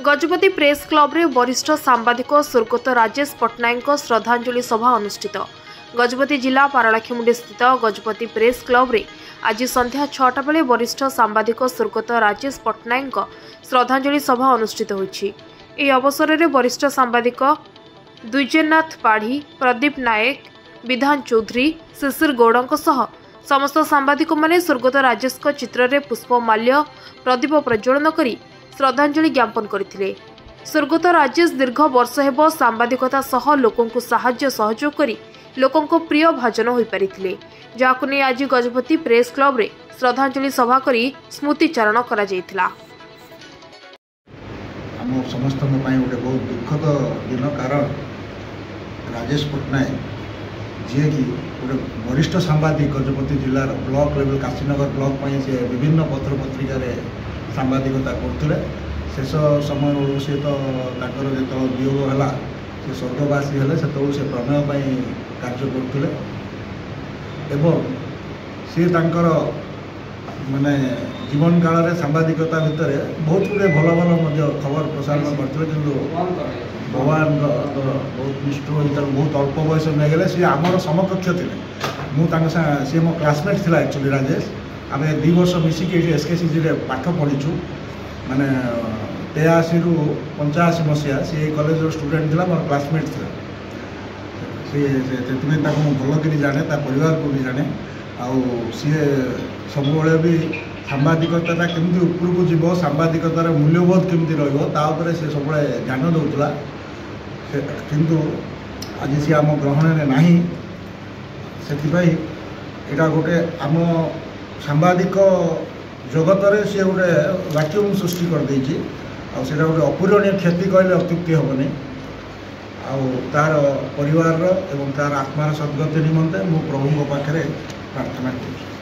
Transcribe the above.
Gajapati press club रे वरिष्ठ सांबादिक स्वर्गत राजेश पट्टनायक श्रद्धांजलि सभा अनुष्ठित। गजपति जिला पारलाखेमुंडी स्थित गजपति प्रेस क्लब रे आज संध्या 6टा बेले वरिष्ठ सांबादिक स्वर्गत राजेश पट्टनायक श्रद्धांजलि सभा अनुष्ठित होईछि। एही अवसर में वरिष्ठ सांबादिक द्विजेनाथ पाढ़ी, प्रदीप नायक, विधान चौधरी, शिशिर गौड़ सह समस्त सांबादिक माने स्वर्गत राजेश चित्र में पुष्पमाल्य प्रदीप प्रज्वलन करी श्रद्धांजलि ज्ञापन करथिले। स्वर्गत राजेश दीर्घ वर्ष हेब सांबादिकता सह लोकंकु साहाय्य सहयोग करी लोकंको प्रिय भाजन होई परिथिले, जाहाकु नै आज गजपति प्रेस क्लब रे श्रद्धांजलि सभा करी स्मृतिचारण करा जायतिला। हम समस्त गोटे बहुत दुखद दिन, कारण राजेश पट्टनायक जी कि गोटे वरिष्ठ सांबादिक गजपति जिलार ब्लॉक लेवल काशीनगर ब्लॉक से विभिन्न पत्र पत्रिका सांबादिकता करते। शेष समय से तो जो वियोग है से स्वर्गवासी हेले से प्रमेय कार्य करते सी माने जीवन काल में सांबादिकता भितर बहुत गुड़े भल भल खबर प्रसारण करते, कि भगवान बहुत निष्ठुर होता बहुत अल्प बयस में गले सी आमर समकक्ष थे। सी मो क्लासमेट थी एक्चुअली राजेश। आम 2 वर्ष मिसिक एसकेसीजी पाठ पढ़ीचु, माने 83 रु 85 मसीहा सी कॉलेज स्टूडेंट थी, मोर क्लासमेट थी। सी भल कि जाने परिवार को भी जाने सी सब भी सांबादिकता केमती उपरकू जीव, सांबादिकतार मूल्यबोध केमती रहा से सब ध्यान दूसरा, किंतु आज सी आम ग्रहण ना से यहाँ गोटे आम सांबादिक जगत में सी गोटे वैक्यूम सृष्टि कर देछि। गोटे अपूरणीय क्षति कहले अत्युक्ति हेबनी। तार परिवार एवं तार आत्मार सद्गति निमंते मु प्रभु पाखे प्रार्थना करूँ।